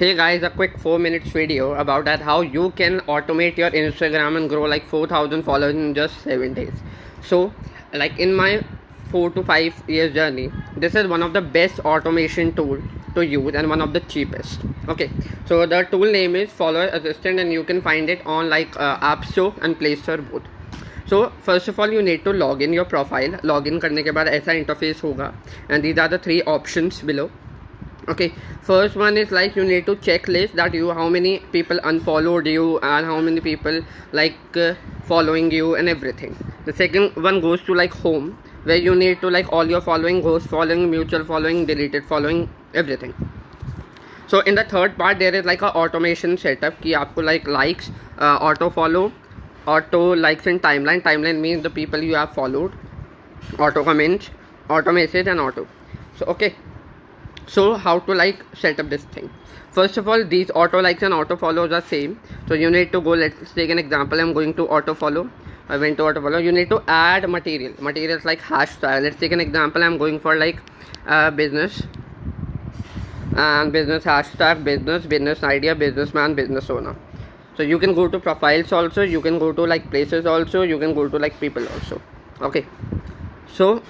Hey guys, a quick 4 minutes video about that how you can automate your Instagram and grow like 4,000 followers in just 7 days. So, like in my 4 to 5 years journey, this is one of the best automation tool to use and one of the cheapest. Okay, so the tool name is Follower Assistant and you can find it on like App Store and Play Store both. So first of all you need to log in your profile. Login करने के बाद ऐसा interface होगा and these are the three options below. Okay, first one is like you need to checklist that you how many people unfollowed you and how many people like following you and everything. The second one goes to like home, where you need to like all your following, ghost following, mutual following, deleted following, everything. So in the third part there is like a automation setup कि आपको like likes, auto follow, auto likes in timeline. Timeline means the people you have followed, auto comments, auto message and auto. So okay, so how to like set up this thing. First of all, these auto likes and auto follows are same. So you need to go, let's take an example. I'm going to auto follow. I went to auto follow. You need to add materials like hashtag. Let's take an example. I'm going for like business and business hashtag, business idea, businessman, business owner. So you can go to profiles also, you can go to like places also, you can go to like people also. Okay, so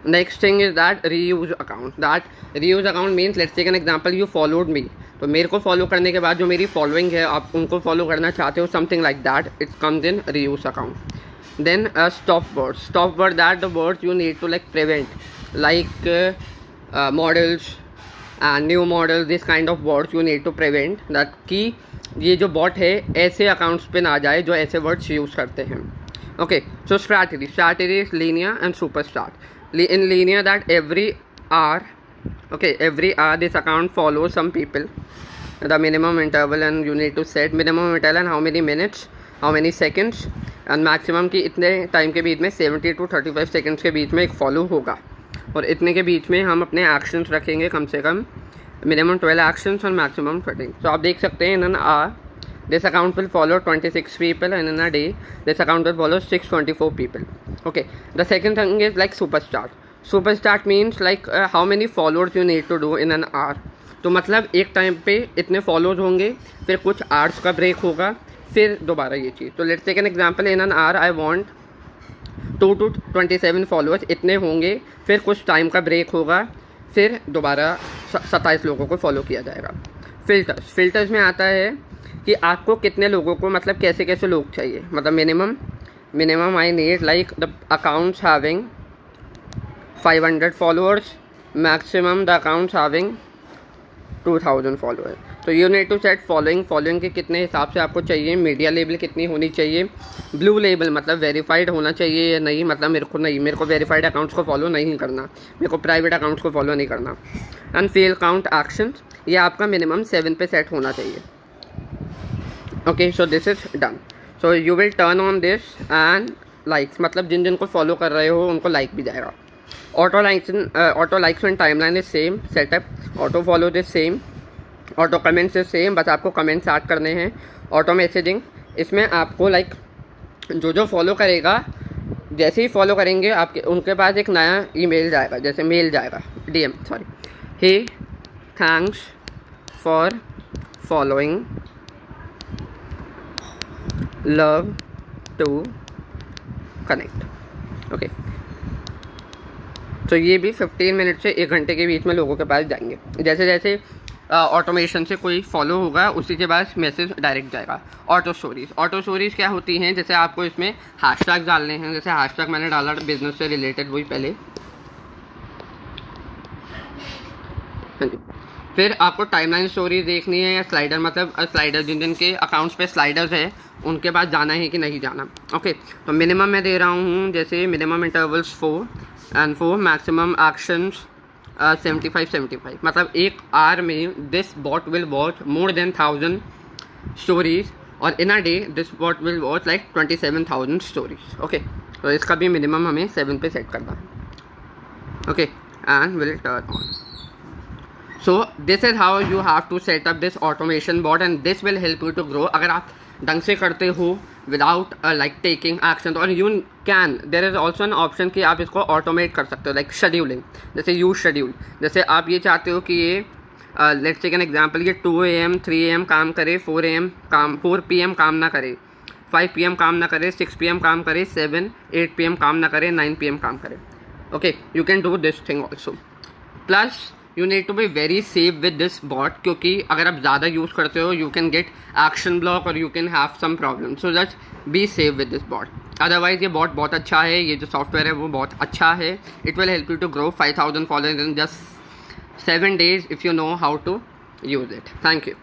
next thing is that reuse account. That reuse account means let's take an example, you followed me. तो मेरे को follow करने के बाद जो मेरी following है आप उनको फॉलो करना चाहते हो, something like that, it's comes in reuse account. Then stop word that the words you need to like prevent like models and new models, this kind of words you need to prevent that कि ये जो bot है ऐसे accounts पे ना जाए जो ऐसे वर्ड्स यूज़ करते हैं. Okay, so strategy is linear and super start. In linear that every hour this account follows some people, the minimum interval, and you need to set minimum interval and how many minutes, how many seconds and maximum कि इतने time के बीच में 70 to 35 seconds के बीच में एक follow होगा और इतने के बीच में हम अपने एक्शंस रखेंगे, कम से कम मिनिमम 12 एक्शंस और मैक्सिमम 13. तो आप देख सकते हैं इन an our this account will follow 26 people and in a day this account will follow 624 people. Okay, the second thing is like super start means like how many followers you need to do in an hour. तो मतलब एक time पे इतने followers होंगे, फिर कुछ hours का break होगा, फिर दोबारा ये चीज़. तो let's take an example, in an hour I want 2 to 27 followers, इतने होंगे, फिर कुछ टाइम का ब्रेक होगा, फिर दोबारा 27 लोगों को फॉलो किया जाएगा. फिल्टर्स में आता है कि आपको कितने लोगों को, मतलब कैसे कैसे लोग चाहिए, मतलब minimum I need like the accounts having 500 followers, maximum the accounts having 2000 followers. तो you need to set following के कितने हिसाब से आपको चाहिए, मीडिया लेबल कितनी होनी चाहिए, ब्लू लेबल मतलब वेरीफाइड होना चाहिए या नहीं, मतलब मेरे को वेरीफाइड अकाउंट्स को फॉलो नहीं करना, मेरे को प्राइवेट अकाउंट्स को फॉलो नहीं करना. एंड फेल काउंट एक्शंस, ये आपका मिनिमम 7 पे सेट होना चाहिए. Okay, so this is done. So you will turn on this and likes, मतलब जिनको फॉलो कर रहे हो उनको लाइक भी जाएगा. Auto likes and timeline is same setup, auto follow is same, auto comments is same, बस आपको कमेंट्स ऐड करने हैं. ऑटो मैसेजिंग, इसमें आपको लाइक जो फॉलो करेगा, जैसे ही फॉलो करेंगे आपके उनके पास एक नया ईमेल जाएगा, जैसे मेल जाएगा, DM sorry, hey thanks for following, love to connect. Okay, तो ये भी 15 मिनट से 1 घंटे के बीच में लोगों के पास जाएंगे. जैसे जैसे ऑटोमेशन से कोई फॉलो होगा उसी के बाद मैसेज डायरेक्ट जाएगा. ऑटो स्टोरीज क्या होती हैं, जैसे आपको इसमें हैशटैग डालने हैं, जैसे हैशटैग मैंने डाला बिजनेस से रिलेटेड, वही पहले. फिर आपको टाइमलाइन स्टोरीज देखनी है या स्लाइडर, मतलब स्लाइडर जिनके अकाउंट्स पे स्लाइडर्स है उनके पास जाना है कि नहीं जाना. ओके, तो मिनिमम मैं दे रहा हूँ, जैसे मिनिमम इंटरवल्स 4 मैक्सिमम एक्शंस 75, मतलब एक आवर में this bot will watch more than 1000 stories और in a day this bot will watch like 27,000 stories. Okay, तो इसका भी मिनिमम हमें 7 पे सेट करना है. Okay, and will turn on. So this is how you have to set up this automation bot and this will help you to grow. अगर आप ढंग से करते हो without like taking action, और you can, there is also an option कि आप इसको automate कर सकते हो, like scheduling, जैसे use schedule. जैसे आप ये चाहते हो कि ये लेट्स टेक एन एग्जांपल कि 2 AM 3 AM काम करे, 4 PM काम ना करे, 5 PM काम ना करे, 6 PM काम करे, 8 PM काम ना करे, 9 PM काम करे. Okay, you can do this thing also. Plus you need to be very safe with this bot, क्योंकि अगर आप ज़्यादा यूज़ करते हो you can get action block और you can have some problem. So just be safe with this bot. Otherwise ये bot बहुत अच्छा है, ये जो सॉफ्टवेयर है वो बहुत अच्छा है. It will help you to grow 5,000 followers in just 7 days if you know how to use it. Thank you.